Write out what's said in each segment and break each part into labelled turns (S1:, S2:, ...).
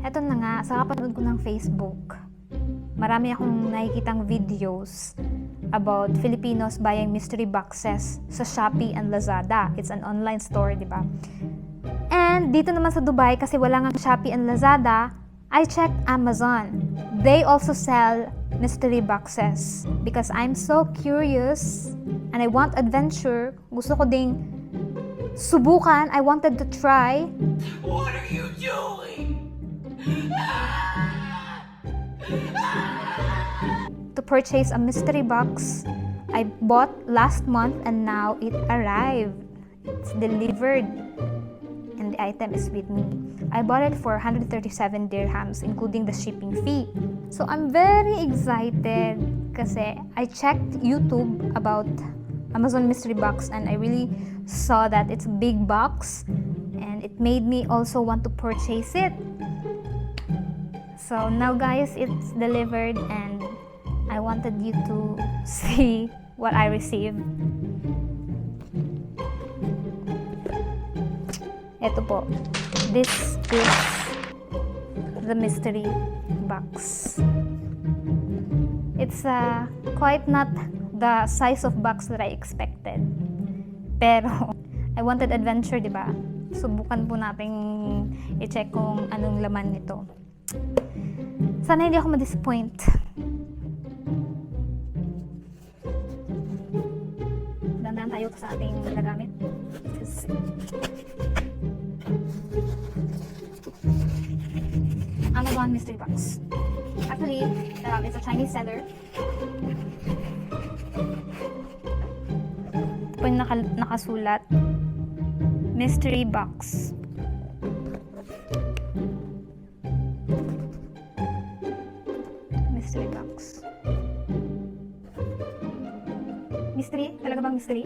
S1: Eto na nga, sa kapanood ko ng Facebook, marami akong nakikitang videos about Filipinos buying mystery boxes sa Shopee and Lazada. It's an online store, di ba? And dito naman sa Dubai, kasi wala nga Shopee and Lazada, I checked Amazon. They also sell mystery boxes because I'm so curious and I want adventure. Gusto ko ding subukan. I wanted to try.
S2: What are you doing?
S1: To purchase a mystery box I bought last month and now it arrived. It's delivered and the item is with me. I bought it for 137 dirhams including the shipping fee. So I'm very excited kasi I checked YouTube about Amazon mystery box and I really saw that it's a big box and it made me also want to purchase it. So now guys, it's delivered and I wanted you to see what I received. Ito po. This is the mystery box. It's quite not the size of box that I expected. Pero I wanted adventure, di ba? Subukan po nating i-check kung anong laman nito. Sana hindi ako ma-disappoint. Dandan tayo sa ating nagamit. Amazon mystery box. Actually, it's a Chinese seller. Ito yung nakasulat. Mystery box. Mystery box. Mystery? Talaga bang mystery?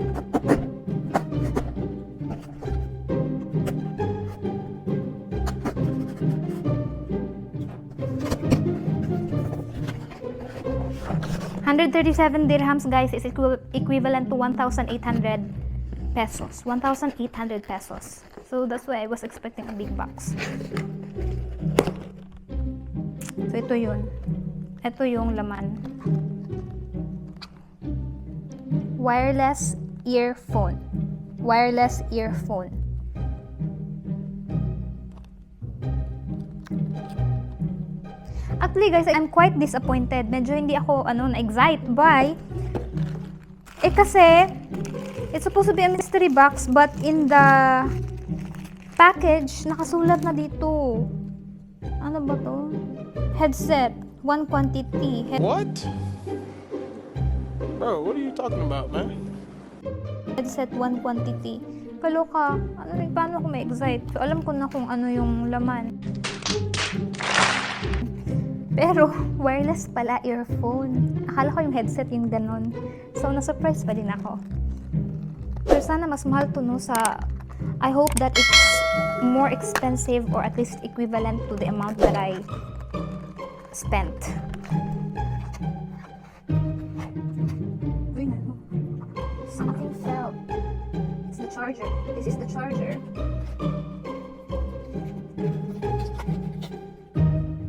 S1: $137 dirhams, guys, is equivalent to 1,800 pesos. 1,800 pesos. So that's why I was expecting a big box. So ito yun. Ito yung laman. Wireless earphone. Wireless earphone. Actually guys, I'm quite disappointed. Medyo hindi ako na-excite by kasi it's supposed to be a mystery box but in the package nakasulat na dito. Ano ba to? Headset, 1 quantity.
S2: What? Bro, what are you talking about, man?
S1: Headset, 1 quantity. Kaloka. Paano ako ma-excite? So, alam ko na kung ano yung laman. Pero, wireless pala, earphone. Akala ko yung headset yung ganon. So, na-surprise pa din ako. Pero sana mas mahal to, no, sa... I hope that it's more expensive or at least equivalent to the amount that I spent. Something fell. It's the charger. This is the charger.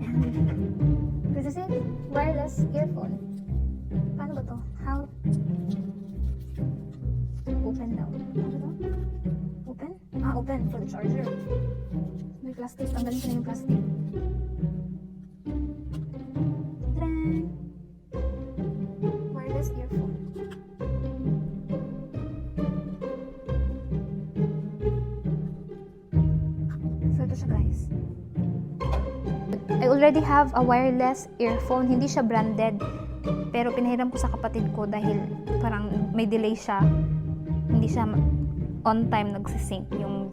S1: And this is it. Wireless earphone. Paano ba to? How? Open daw. Ano ba? Open? Open for the charger. May plastic. Tanggalin ko na yung plastic. Tadaan! Wireless earphone. So ito siya, guys. I already have a wireless earphone. Hindi siya branded. Pero pinahiram ko sa kapatid ko dahil parang may delay siya. Hindi siya on time nagsisync yung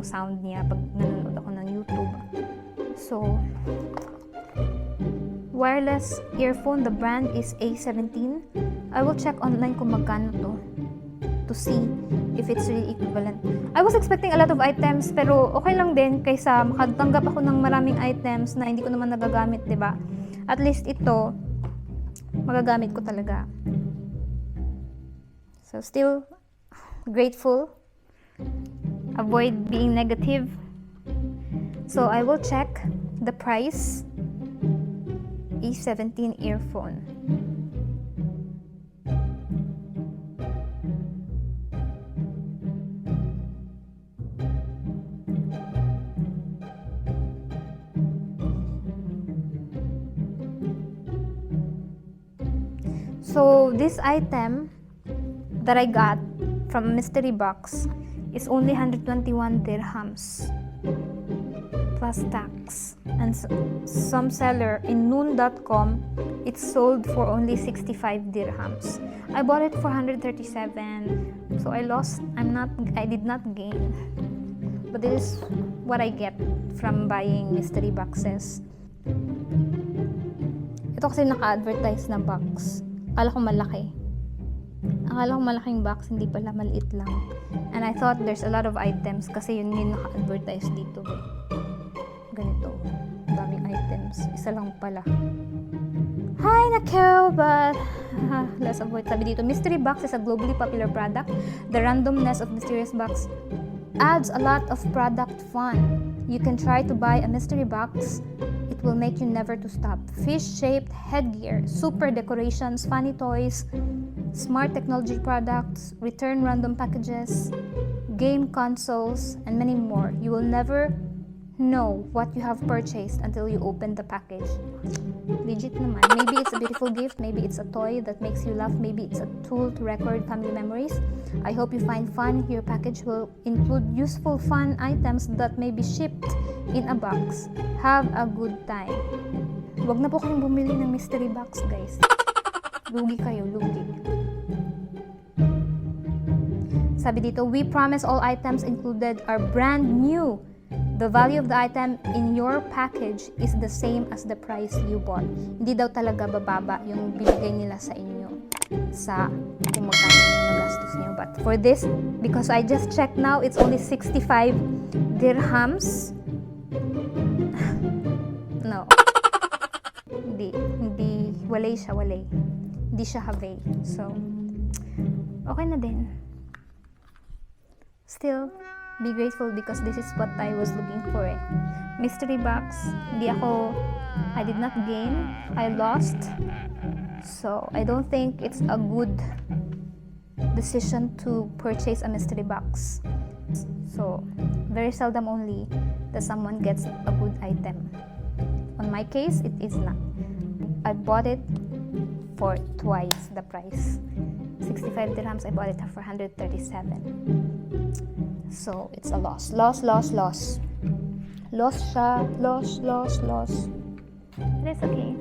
S1: sound niya pag nanonood ako ng YouTube. So, wireless earphone, the brand is A17. I will check online kung magkano to see if it's really equivalent. I was expecting a lot of items pero okay lang din kaysa makatanggap ako ng maraming items na hindi ko naman nagagamit, 'di ba? At least ito magagamit ko talaga. So still grateful. Avoid being negative. So I will check the price. E17 earphone. So this item that I got from a mystery box is only 121 dirhams plus tax, and some seller in noon.com, it's sold for only 65 dirhams. I bought it for 137, so I did not gain. But this is what I get from buying mystery boxes. Ito kasi naka-advertise na box. Akala ko malaki. Akala ko malaking box, hindi pala, maliit lang. And I thought there's a lot of items kasi yun yung naka-advertise dito. Ganito. Daming items. Isa lang pala. Hi, Nakel! But let's avoid. Sabi dito, mystery box is a globally popular product. The randomness of mysterious box adds a lot of product fun. You can try to buy a mystery box. It will make you never to stop. Fish-shaped headgear, super decorations, funny toys, smart technology products, return random packages, game consoles, and many more. You will never know what you have purchased until you open the package. Legit naman. Maybe it's a beautiful gift, maybe it's a toy that makes you laugh, maybe it's a tool to record family memories. I hope you find fun. Your package will include useful fun items that may be shipped in a box. Have a good time. Huwag na po kayong bumili ng mystery box, guys. Lugi kayo, lugi. Sabi dito, we promise all items included are brand new. The value of the item in your package is the same as the price you bought. Hindi daw talaga bababa yung binigay nila sa inyo sa kung magkano yung nagastos niyo. But for this, because I just checked now, it's only 65 dirhams. No. Hindi, walay siya, walay. Hindi siya have. So, okay na din. Still, be grateful because this is what I was looking for. Mystery box, I did not gain, I lost. So, I don't think it's a good decision to purchase a mystery box. So, very seldom only that someone gets a good item. On my case, it is not. I bought it for twice the price. 65 dirhams, I bought it for 137. So, it's a loss. Loss siya. Loss. But it's okay.